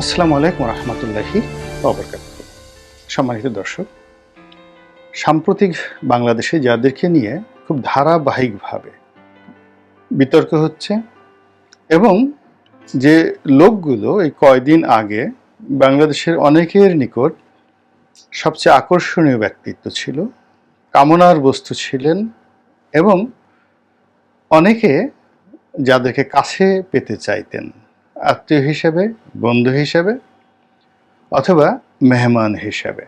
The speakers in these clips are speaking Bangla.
আসসালামু আলাইকুম রহমতুল্লাহি ওয়াবারাকাতুহু। সম্মানিত দর্শক, সাম্প্রতিক বাংলাদেশে যাদেরকে নিয়ে খুব ধারাবাহিকভাবে বিতর্ক হচ্ছে এবং যে লোকগুলো এই কয়দিন আগে বাংলাদেশের অনেকের নিকট সবচেয়ে আকর্ষণীয় ব্যক্তিত্ব ছিল, কামনার বস্তু ছিলেন এবং অনেকে যাদেরকে কাছে পেতে চাইতেন আত্মীয় হিসেবে, বন্ধু হিসেবে অথবা মেহমান হিসেবে।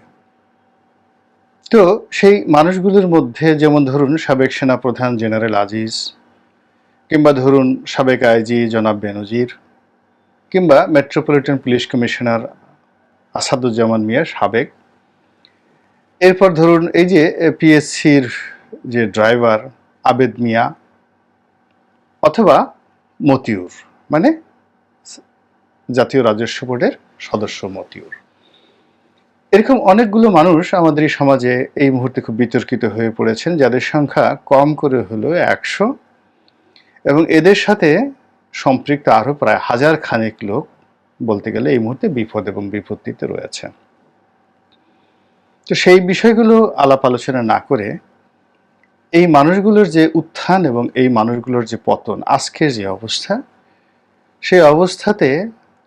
তো সেই মানুষগুলোর মধ্যে যেমন ধরুন সাবেক সেনাপ্রধান জেনারেল আজিজ, কিংবা ধরুন সাবেক আইজি জনাব বেনজির, কিংবা মেট্রোপলিটন পুলিশ কমিশনার আসাদুজ্জামান মিয়া সাবেক, এরপর ধরুন এই যে পিএসসির যে ড্রাইভার আবেদ মিয়া, অথবা মতিউর মানে জাতীয় রাজস্ব বোর্ডের সদস্য মতিউর। এরকম অনেকগুলো মানুষ আমাদের এই সমাজে এই মুহূর্তে খুব বিতর্কিত হয়ে পড়েছেন, যাদের সংখ্যা কম করে হলো 100 এবং এদের সাথে সম্পৃক্ত আরও প্রায় 1000 খানেক লোক বলতে গেলে এই মুহূর্তে বিপদ এবং বিপত্তিতে রয়েছে। তো সেই বিষয়গুলো আলাপ আলোচনা না করে এই মানুষগুলোর যে উত্থান এবং এই মানুষগুলোর যে পতন, আজকের যে অবস্থা, সেই অবস্থাতে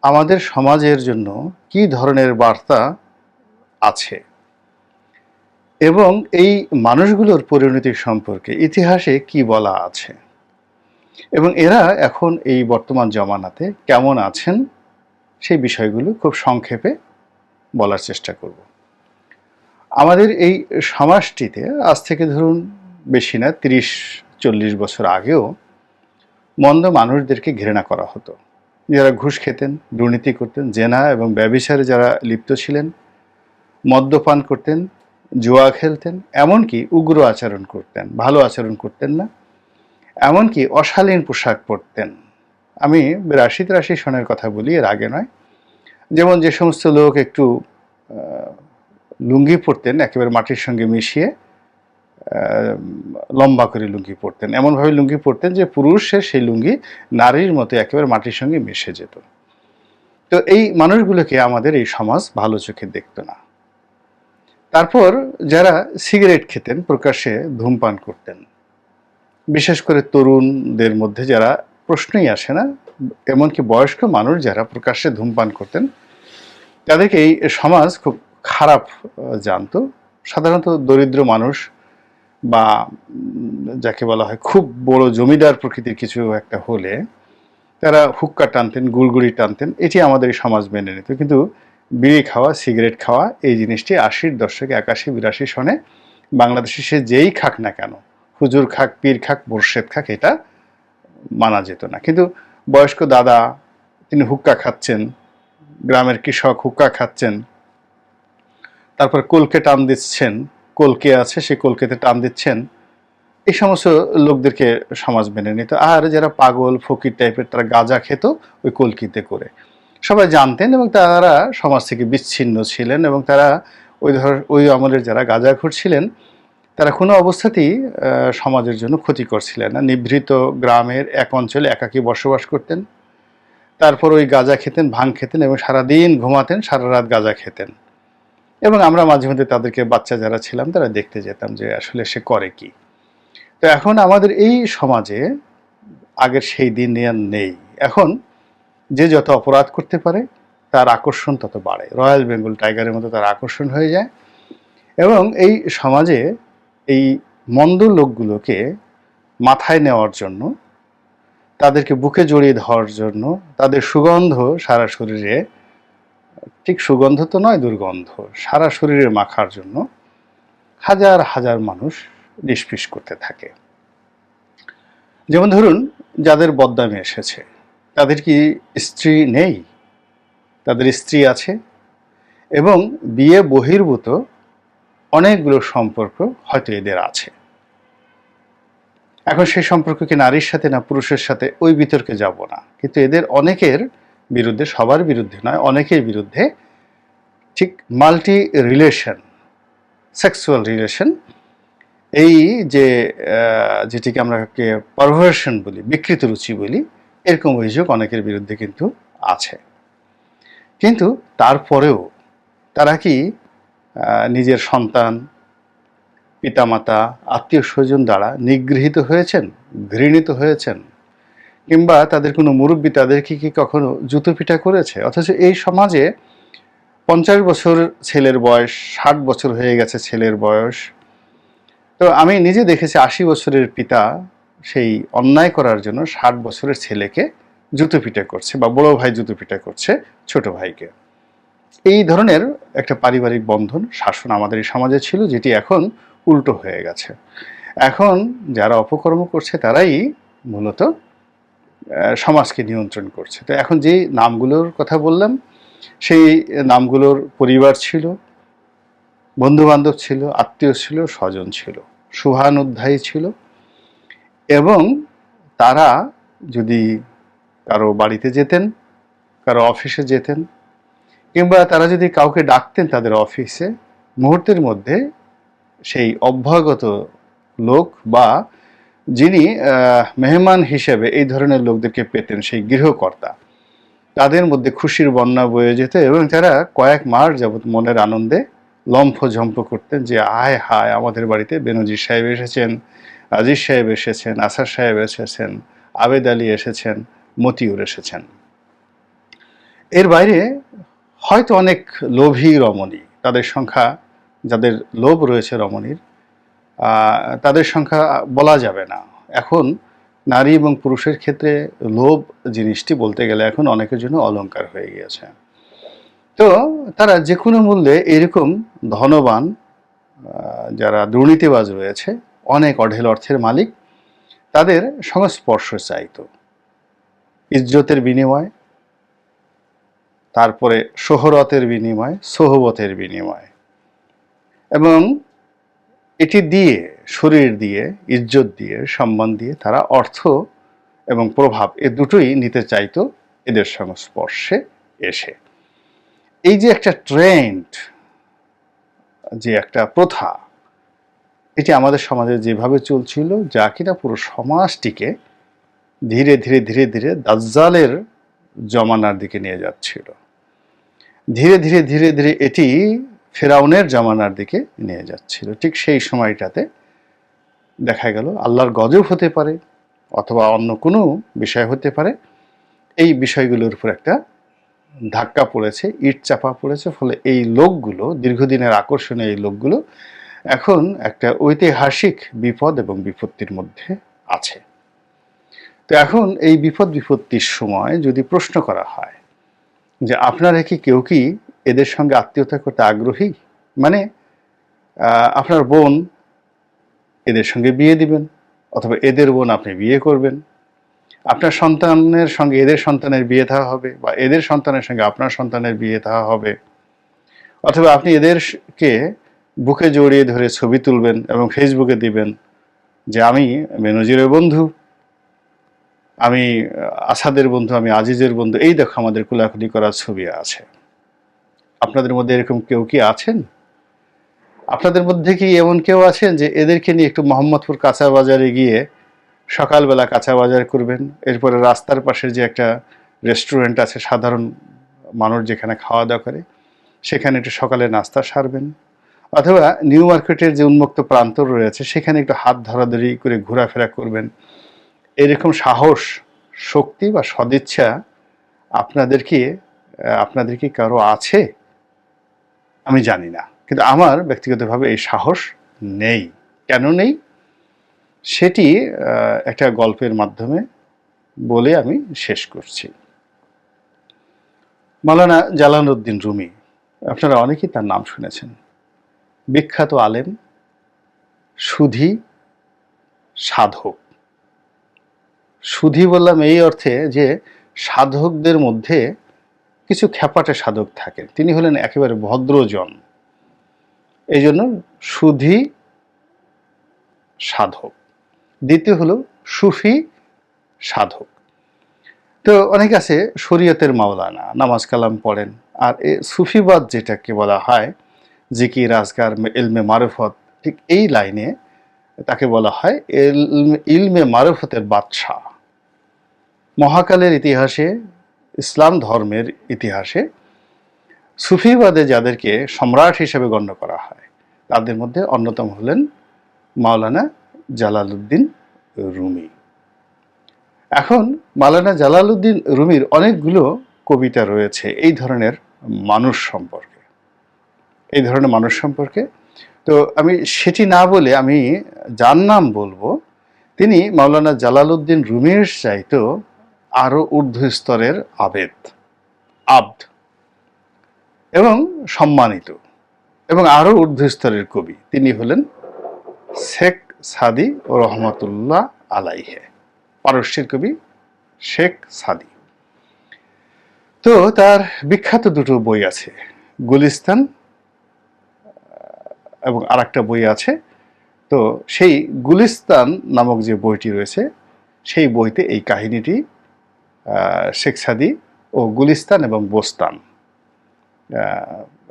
আমাদের সমাজের জন্য কি ধরনের বার্তা আছে এবং এই মানুষগুলোর পরিণতি সম্পর্কে ইতিহাসে কি বলা আছে এবং এরা এখন এই বর্তমান জমানাতে কেমন আছেন, সেই বিষয়গুলো খুব সংক্ষেপে বলার চেষ্টা করব। আমাদের এই সমাজটিতে আজ থেকে ধরুন বেশি না 30-40 বছর আগেও মন্দ মানুষদেরকে ঘৃণা করা হতো, যারা ঘুষ খেতেন, দুর্নীতি করতেন, জেনা এবং ব্যভিচারে যারা লিপ্ত ছিলেন, মদ্যপান করতেন, জুয়া খেলতেন, এমনকি উগ্র আচরণ করতেন, ভালো আচরণ করতেন না, এমনকি অশালীন পোশাক পরতেন। আমি 82-83 সনের কথা বলি, এর আগে নয়। যেমন যে সমস্ত লোক একটু লুঙ্গি পরতেন একেবারে মাটির সঙ্গে মিশিয়ে, লম্বা করে লুঙ্গি পরতেন, এমনভাবে লুঙ্গি পরতেন যে পুরুষের সেই লুঙ্গি নারীর মতো একেবারে মাটির সঙ্গে মিশে যেত। তো এই মানুষগুলোকে আমাদের এই সমাজ ভালো চোখে দেখত না। তারপর যারা সিগারেট খেতেন, প্রকাশ্যে ধূমপান করতেন, বিশেষ করে তরুণদের মধ্যে যারা প্রশ্নই আসে না, এমনকি বয়স্ক মানুষ যারা প্রকাশ্যে ধূমপান করতেন, তাদেরকে এই সমাজ খুব খারাপ জানতো। সাধারণত দরিদ্র মানুষ বা যাকে বলা হয় খুব বড় জমিদার প্রকৃতির কিছু একটা হলে তারা হুক্কা টানতেন, গুড়গুড়ি টানতেন, এটি আমাদের এই সমাজ মেনে নিত। কিন্তু বিড়ি খাওয়া, সিগারেট খাওয়া, এই জিনিসটি 80-র দশকে 81-82 সনে বাংলাদেশে সে যেই খাক না কেন, হুজুর খাক, পীর খাক, মোর্শেদ খাক, এটা মানা যেত না। কিন্তু বয়স্ক দাদা তিনি হুক্কা খাচ্ছেন, গ্রামের কৃষক হুক্কা খাচ্ছেন, তারপর কলকে টান দিচ্ছেন, কলকে আছে সেই কলকেতে টান দিচ্ছেন, এই সমস্ত লোকদেরকে সমাজ মেনে নিত। আর যারা পাগল ফকির টাইপের, তারা গাঁজা খেত ওই কলকিতে করে, সবাই জানতেন এবং তারা সমাজ থেকে বিচ্ছিন্ন ছিলেন এবং তারা ওই আমলের যারা গাঁজাখোর ছিলেন তারা কোনো অবস্থাতেই সমাজের জন্য ক্ষতিকর ছিলেন না। নিভৃত গ্রামের এক অঞ্চলে একাকী বসবাস করতেন, তারপর ওই গাঁজা খেতেন, ভাং খেতেন এবং সারাদিন ঘুমাতেন, সারা রাত গাঁজা খেতেন। এবং আমরা মাঝে মধ্যে তাদেরকে, বাচ্চা যারা ছিলাম তারা দেখতে যেতাম যে আসলে সে করে কি। তো এখন আমাদের এই সমাজে আগের সেই দিন আর নেই। এখন যে যত অপরাধ করতে পারে তার আকর্ষণ তত বাড়ে, রয়্যাল বেঙ্গল টাইগারের মতো তার আকর্ষণ হয়ে যায়। এবং এই সমাজে এই মন্দ লোকগুলোকে মাথায় নেওয়ার জন্য, তাদেরকে বুকে জড়িয়ে ধরার জন্য, তাদের সুগন্ধ সারা শরীরে, ঠিক সুগন্ধ তো নয়, দুর্গন্ধ সারা শরীরে মাখার জন্য হাজার হাজার মানুষ নিষ্পিস করতে থাকে। যেমন ধরুন যাদের বদনামে এসেছে, তাদের কি স্ত্রী নেই? তাদের স্ত্রী আছে এবং বিয়ে বহির্ভূত অনেকগুলো সম্পর্ক হয়তো এদের আছে। এখন সেই সম্পর্ক কি নারীর সাথে না পুরুষের সাথে, ওই বিতর্কে যাব না। কিন্তু এদের অনেকের বিরুদ্ধে, সবার বিরুদ্ধে নয়, অনেকের বিরুদ্ধে ঠিক মাল্টি রিলেশন, সেক্সুয়াল রিলেশন, এই যে যেটিকে আমরা পারভার্সন বলি, বিকৃত রুচি বলি, এরকম অভিযোগ অনেকের বিরুদ্ধে কিন্তু আছে। কিন্তু তারপরেও তারা কি নিজের সন্তান, পিতামাতা, আত্মীয় স্বজন দ্বারা নিগৃহীত হয়েছেন, ঘৃণিত হয়েছেন, কিংবা তাদের কোনো মুরব্বী তাদেরকে কি কখনো জুতোপিটা করেছে? অথচ এই সমাজে 50 বছর ছেলের বয়স, 60 বছর হয়ে গেছে ছেলের বয়স। তো আমি নিজে দেখেছি 80 বছরের পিতা সেই অন্যায় করার জন্য 60 বছরের ছেলেকে জুতোপিটা করছে, বা বড় ভাই জুতোপিটা করছে ছোট ভাইকে। এই ধরনের একটা পারিবারিক বন্ধন, শাসন আমাদের এই সমাজে ছিল, যেটি এখন উল্টো হয়ে গেছে। এখন যারা অপকর্ম করছে তারাই মূলত সমাজকে নিয়ন্ত্রণ করছে। তো এখন যে নামগুলোর কথা বললাম, সেই নামগুলোর পরিবার ছিল, বন্ধুবান্ধব ছিল, আত্মীয় ছিল, স্বজন ছিল, শুভানুধ্যায়ী ছিল, এবং তারা যদি কারো বাড়িতে যেতেন, কারো অফিসে যেতেন, কিংবা তারা যদি কাউকে ডাকতেন তাদের অফিসে, মুহূর্তের মধ্যে সেই অভ্যাগত লোক বা যিনি মেহমান হিসেবে এই ধরনের লোকদেরকে পেতেন, সেই গৃহকর্তা, তাদের মধ্যে খুশির বন্যা বয়ে যেত, এবং তারা কয়েক মাস যাবৎ মনের আনন্দে লম্ফঝম্প করতেন যে আয় হায়, আমাদের বাড়িতে বেনজির সাহেব এসেছেন, আজিজ সাহেব এসেছেন, আসার সাহেব এসেছেন, আবেদ আলী এসেছেন, মতিউর এসেছেন। এর বাইরে হয়তো অনেক লোভী রমণী, তাদের সংখ্যা, যাদের লোভ রয়েছে রমণীর, তাদের সংখ্যা বলা যাবে না। এখন নারী এবং পুরুষের ক্ষেত্রে লোভ জিনিসটি বলতে গেলে এখন অনেকের জন্য অলংকার হয়ে গিয়েছে। তো তারা যে কোনো মূল্যে এরকম ধনবান, যারা দুর্নীতিবাজ রয়েছে, অনেক অঢেল অর্থের মালিক, তাদের সংস্পর্শ চাইতো ইজ্জতের বিনিময়, তারপরে শোহরতের বিনিময়, সোহবতের বিনিময়, এবং এটি দিয়ে, শরীর দিয়ে, ইজ্জত দিয়ে, সম্মান দিয়ে তারা অর্থ এবং প্রভাব এ দুটোই নিতে চাইতো এদের সংস্পর্শে এসে। এই যে একটা ট্রেন্ড, যে একটা প্রথা, এটি আমাদের সমাজে যেভাবে চলছিল, যা কিনা পুরো সমাজটিকে ধীরে ধীরে ধীরে ধীরে দাজ্জালের জমানার দিকে নিয়ে যাচ্ছিল। ধীরে ধীরে ধীরে ধীরে এটি ফেরাউনের জমানার দিকে নিয়ে যাচ্ছিল। ঠিক সেই সময়টাতে দেখা গেল আল্লাহর গজব হতে পারে, অথবা অন্য কোনো বিষয় হতে পারে, এই বিষয়গুলোর উপর একটা ধাক্কা পড়েছে, ইট চাপা পড়েছে। ফলে এই লোকগুলো, দীর্ঘদিনের আকর্ষণীয় এই লোকগুলো এখন একটা ঐতিহাসিক বিপদ এবং বিপত্তির মধ্যে আছে। তো এখন এই বিপদ বিপত্তির সময় যদি প্রশ্ন করা হয় যে আপনারা কি কেউ কি এদের সঙ্গে আত্মীয়তা করতে আগ্রহী? মানে আপনার বোন, এদের সঙ্গে বিয়ে দিবেন, অথবা এদের বোন আপনি বিয়ে করবেন, আপনার সন্তানের সঙ্গে এদের সন্তানের বিয়ে দেওয়া হবে, বা এদের সন্তানের সঙ্গে আপনার সন্তানের বিয়ে দেওয়া হবে, অথবা আপনি এদেরকে বুকে জড়িয়ে ধরে ছবি তুলবেন এবং ফেসবুকে দিবেন যে আমি বেনজিরের বন্ধু, আমি আসাদের বন্ধু, আমি আজিজের বন্ধু, এই দেখো আমাদের কোলাকুলি করার ছবি আছে। আপনাদের মধ্যে এরকম কেউ কি আছেন? আপনাদের মধ্যে কি এমন কেউ আছেন যে এদেরকে নিয়ে একটু মোহাম্মদপুর কাঁচা বাজারে গিয়ে সকালবেলা কাঁচা বাজার করবেন, এরপরে রাস্তার পাশে যে একটা রেস্টুরেন্ট আছে, সাধারণ মানুষ যেখানে খাওয়া দাওয়া করে, সেখানে একটু সকালে নাস্তা সারবেন, অথবা নিউ মার্কেটের যে উন্মুক্ত প্রান্তর রয়েছে সেখানে একটু হাত ধরাধরি করে ঘোরাফেরা করবেন? এরকম সাহস, শক্তি বা সদিচ্ছা আপনাদের কি কারো আছে? আমি জানি না, কিন্তু আমার ব্যক্তিগতভাবে এই সাহস নেই। কেন নেই সেটি একটা গল্পের মাধ্যমে বলে আমি শেষ করছি। মাওলানা জালালউদ্দিন রুমি, আপনারা অনেকেই তার নাম শুনেছেন। বিখ্যাত আলেম, সুধী, সাধক। সুধী বললাম এই অর্থে যে সাধকদের মধ্যে কিছু খ্যাপাটে সাধক থাকে, তিনি হলেন একেবারে ভদ্রজন, এই জন্য সুধী সাধক। দ্বিতীয় হলো সুফি সাধক। তো অনেক আছে শরীয়তের মাওলানা, নামাজ কালাম পড়েন। আর এ সুফিবাদ যেটাকে বলা হয়, জিকির, আজকার, ইলমে মারফত, ঠিক এই লাইনে তাকে বলা হয় ইলমে মারফতের বাদশাহ। মহাকালের ইতিহাসে, ইসলাম ধর্মের ইতিহাসে সুফিবাদে যাদেরকে সম্রাট হিসেবে গণ্য করা হয় তাদের মধ্যে অন্যতম হলেন মাওলানা জালালউদ্দিন রুমি। এখন মাওলানা জালালউদ্দিন রুমির অনেকগুলো কবিতা রয়েছে এই ধরনের মানুষ সম্পর্কে, তো আমি সেটি না বলে আমি যার নাম বলবো, তিনি মাওলানা জালালউদ্দিন রুমির চাইতেও আরো ঊর্ধ্ব স্তরের আব্দ এবং সম্মানিত এবং আরো ঊর্ধ্ব স্তরের কবি। তিনি হলেন শেখ সাদি ও রহমতুল্লাহ আলাইহে, পারস্যের কবি শেখ সাদি। তো তার বিখ্যাত দুটো বই আছে, গুলিস্তান এবং আরেকটা বই আছে। তো সেই গুলিস্তান নামক যে বইটি রয়েছে সেই বইতে এই কাহিনীটি শেখ সাদি ও গুলিস্তান এবং বোস্তান,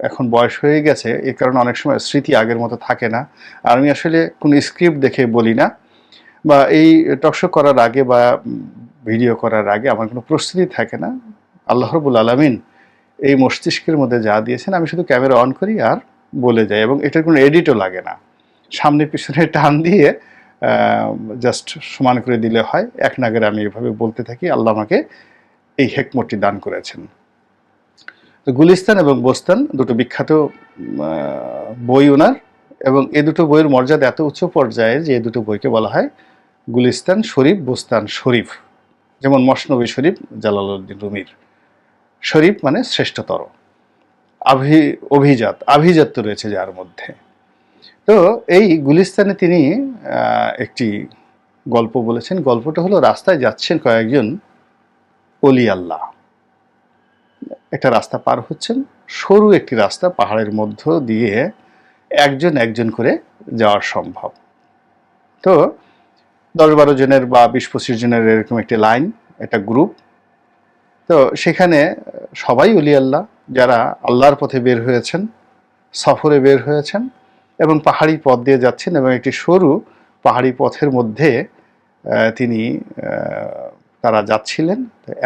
এখন বয়স হয়ে গেছে এই কারণে অনেক সময় স্মৃতি আগের মতো থাকে না, আর আমি আসলে কোনো স্ক্রিপ্ট দেখে বলি না, বা এই টকশো করার আগে বা ভিডিও করার আগে আমার কোনো প্রস্তুতি থাকে না। আল্লাহ রাব্বুল আলামিন এই মস্তিষ্কের মধ্যে যা দিয়েছেন আমি শুধু ক্যামেরা অন করি আর বলে যাই, এবং এটার কোনো এডিটও লাগে না, সামনে পিছনে টান দিয়ে জাস্ট সমান করে দিলে হয়। এক নাগারে আমি এভাবে বলতে থাকি, আল্লাহ আমাকে এই হেকমতটি দান করেছেন। তো গুলিস্তান এবং বোস্তান দুটো বিখ্যাত বই ওনার, এবং এ দুটো বইয়ের মর্যাদা এত উচ্চ পর্যায়ে যে দুটো বইকে বলা হয় গুলিস্তান শরীফ, বোস্তান শরীফ। যেমন মসনবী শরীফ জালালউদ্দিন রুমির, শরীফ মানে শ্রেষ্ঠতর, আভিজাত্য রয়েছে যার মধ্যে। তো এই গুলিস্তানে তিনি একটি গল্প বলেছেন। গল্পটা হলো, রাস্তায় যাচ্ছেন কয়েকজন অলি আল্লাহ, একটা রাস্তা পার হচ্ছেন, সরু একটি রাস্তা, পাহাড়ের মধ্য দিয়ে একজন একজন করে যাওয়া সম্ভব। তো 10-12 জনের বা 20-25 জনের এরকম একটি লাইন, একটা গ্রুপ। তো সেখানে সবাই অলি আল্লাহ, যারা আল্লাহর পথে বের হয়েছেন, সফরে বের হয়েছেন এবং পাহাড়ি পথ দিয়ে যাচ্ছেন, এবং একটি সরু পাহাড়ি পথের মধ্যে তারা যাচ্ছিলেন।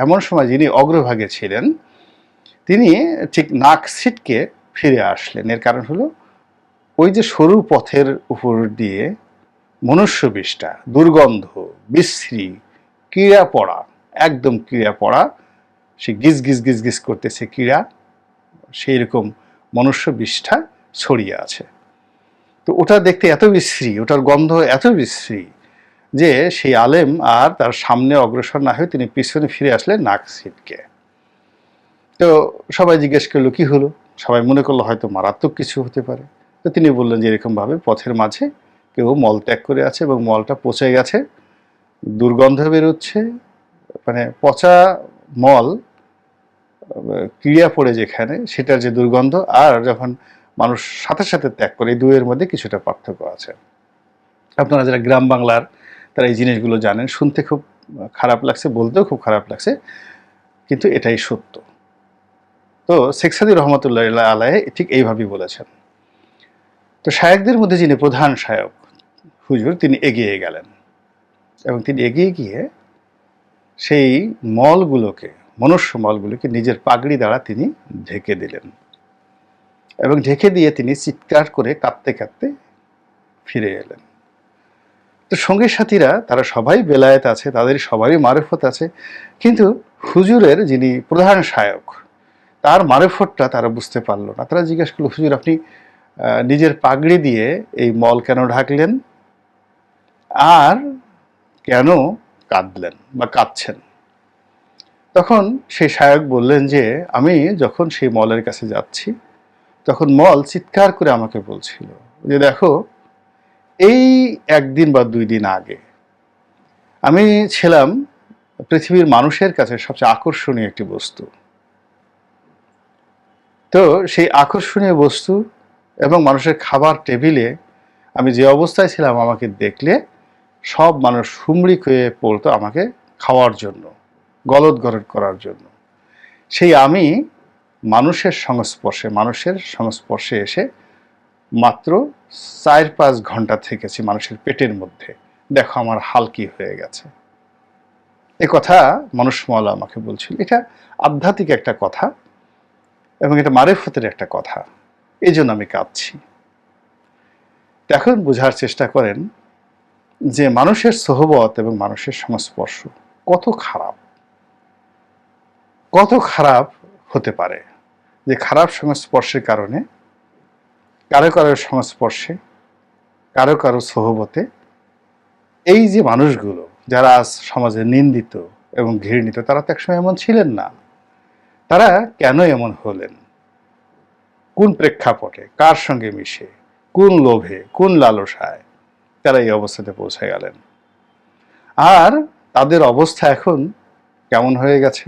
এমন সময় যিনি অগ্রভাগে ছিলেন তিনি ঠিক নাক ছিটকে ফিরে আসলেন। এর কারণ হলো, ওই যে সরু পথের উপর দিয়ে মনুষ্য বিষ্ঠা, দুর্গন্ধ, বিশ্রী, কিড়া পড়া, একদম কিড়া পড়া, সে গিজ গিজ গিজ গিজ করতেছে কিড়া, সেই রকম মনুষ্য বিষ্ঠা ছড়িয়ে আছে। তো ওটা দেখতে এত বিশ্রী, ওটার গন্ধ এত বিশ্রী যে সেই আলেম আর তার সামনে অগ্রসর না হয়ে তিনি পিছনে ফিরে আসলেন নাক ছিটকে। তো সবাই জিজ্ঞেস করলো কি হলো, সবাই মনে করলো হয়তো মারাত্মক কিছু হতে পারে। তো তিনি বললেন যে এরকমভাবে পথের মাঝে কেউ মল ত্যাগ করে আছে এবং মলটা পচে গেছে, দুর্গন্ধ বেরোচ্ছে, মানে পচা মল ক্রিয়া পড়ে যেখানে, সেটার যে দুর্গন্ধ, আর যখন মানুষ সাথে সাথে ত্যাগ করে, এই দুয়ের মধ্যে কিছুটা পার্থক্য আছে। আপনারা যারা গ্রাম বাংলার তারা এই জিনিসগুলো জানেন। শুনতে খুব খারাপ লাগছে, বলতেও খুব খারাপ লাগছে, কিন্তু এটাই সত্য। তো শেখ সাদি রহমতুল্লাহ আলাইহি ঠিক এইভাবেই বলেছেন। তো শায়েকদের মধ্যে যিনি প্রধান শায়ক হুজুর, তিনি এগিয়ে গেলেন এবং তিনি এগিয়ে গিয়ে সেই মনুষ্য মলগুলোকে নিজের পাগড়ি দ্বারা তিনি ঢেকে দিলেন, এবং ঢেকে দিয়ে তিনি চিৎকার করে কাঁদতে কাঁদতে ফিরে এলেন। তো সঙ্গী সাথীরা তারা সবাই বেলায়েত আছে, তাদের সবারই মারিফত আছে, কিন্তু হুজুরের যিনি প্রধান শায়ক তার মারিফতটা তারা বুঝতে পারলো না। তারা জিজ্ঞাসা করলো, হুজুর আপনি নিজের পাগড়ি দিয়ে এই মল কেন ঢাকলেন, আর কেন কাঁদলেন বা কাঁদছেন? তখন সেই শায়ক বললেন যে আমি যখন সেই মলের কাছে যাচ্ছি তখন মল চিৎকার করে আমাকে বলছিল যে দেখো, এই 1 দিন বা 2 দিন আগে আমি ছিলাম পৃথিবীর মানুষের কাছে সবচেয়ে আকর্ষণীয় একটি বস্তু। তো সেই আকর্ষণীয় বস্তু এবং মানুষের খাবার টেবিলে আমি যে অবস্থায় ছিলাম, আমাকে দেখলে সব মানুষ হুমড়ি খেয়ে পড়তো আমাকে খাওয়ার জন্য, গলদ করার জন্য। সেই আমি মানুষের সংস্পর্শে এসে মাত্র 4-5 ঘন্টা থেকেছি মানুষের পেটের মধ্যে, দেখো আমার হাল কি হয়ে গেছে। এ কথা মানুষ মাওলা আমাকে বলছিল। এটা আধ্যাত্মিক একটা কথা, এবং এটা মারেফতের একটা কথা, এই জন্য আমি কাঁদছি। এখন বোঝার চেষ্টা করেন যে মানুষের সোহবত এবং মানুষের সংস্পর্শ কত খারাপ, কত খারাপ হতে পারে, যে খারাপ সংস্পর্শের কারণে কারো কারো সংস্পর্শে, কারো কারো সোহবতে এই যে মানুষগুলো যারা আজ সমাজে নিন্দিত এবং ঘৃণিত, তারা তো একসময় এমন ছিলেন না। তারা কেন এমন হলেন, কোন প্রেক্ষাপটে, কার সঙ্গে মিশে, কোন লোভে, কোন লালসায় তারা এই অবস্থাতে পৌঁছে গেলেন, আর তাদের অবস্থা এখন কেমন হয়ে গেছে?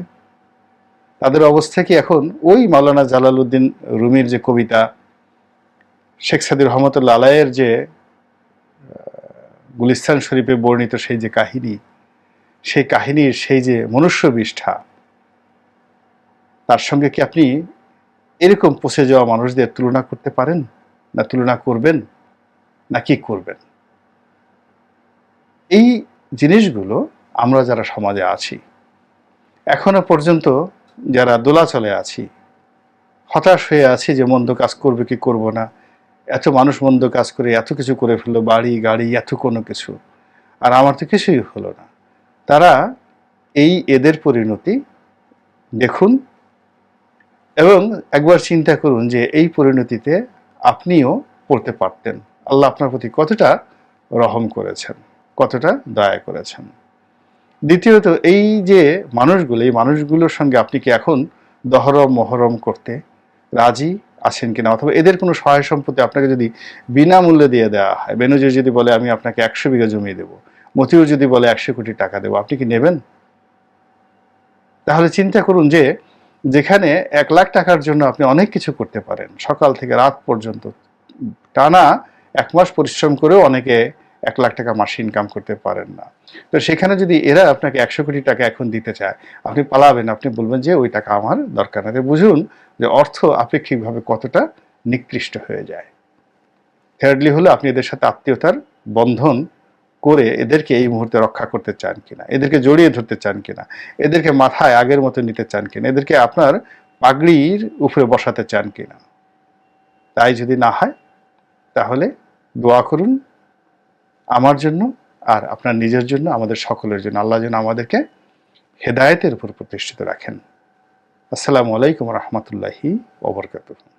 তাদের অবস্থা কি এখন ওই মাওলানা জালালউদ্দিন রুমির যে কবিতা, শেখ সাদী রহমতুল্লাহ আলাইয়ের যে গুলিস্তান শরীফে বর্ণিত সেই যে কাহিনী, সেই কাহিনীর সেই যে মনুষ্য বিষ্ঠা, তার সঙ্গে কি আপনি এরকম পচে যাওয়া মানুষদের তুলনা করতে পারেন? না তুলনা করবেন? না কি করবেন? এই জিনিসগুলো আমরা যারা সমাজে আছি, এখনো পর্যন্ত যারা দোলাচলে আছি, হতাশ হয়ে আছি যে মন্দ কাজ করবে কি করব না, এত মানুষ মন্দ কাজ করে এত কিছু করে ফেললো, বাড়ি গাড়ি এত কোনো কিছু, আর আমার তো কিছুই হলো না, তারা এদের পরিণতি দেখুন এবং একবার চিন্তা করুন যে এই পরিণতিতে আপনিও পড়তে পারতেন। আল্লাহ আপনার প্রতি কতটা রহম করেছেন, কতটা দয়া করেছেন। দ্বিতীয়ত, এই যে মানুষগুলো, এই মানুষগুলোর সঙ্গে আপনি কি এখন দহরম মহরম করতে রাজি আছেন কিনা, অথবা এদের কোনো সহায় সম্পত্তি আপনাকে যদি বিনামূল্যে দিয়ে দেওয়া হয়, বেনজির যদি বলে আমি আপনাকে 100 বিঘা জমি দেবো, মতিউর যদি বলে 100 কোটি টাকা দেবো, আপনি কি নেবেন? তাহলে চিন্তা করুন যে যেখানে 1 লাখ টাকার জন্য আপনি অনেক কিছু করতে পারেন, সকাল থেকে রাত পর্যন্ত টানা 1 মাস পরিশ্রম করেও অনেকে 1 লাখ টাকা মাসে ইনকাম করতে পারেন না। তো সেখানে যদি এরা আপনাকে 100 কোটি টাকা এখন দিতে চায়, আপনি পালাবেন, আপনি বলবেন যে ওই টাকা আমার দরকার না। বুঝুন যে অর্থ আপেক্ষিকভাবে কতটা নিকৃষ্ট হয়ে যায়। থার্ডলি হলো আপনি এদের সাথে আত্মীয়তার বন্ধন করে এদেরকে এই মুহূর্তে রক্ষা করতে চান কিনা, এদেরকে জড়িয়ে ধরতে চান কিনা, এদেরকে মাথায় আগের মতো নিতে চান কিনা, এদেরকে আপনার পাগড়ির উপরে বসাতে চান কিনা। তাই যদি না হয় তাহলে দোয়া করুন আমার জন্য আর আপনার নিজের জন্য, আমাদের সকলের জন্য। আল্লাহ যেন আমাদেরকে হেদায়েতের উপর প্রতিষ্ঠিত রাখেন। আসসালামু আলাইকুম রহমতুল্লাহি ওয়া বারাকাতুহু।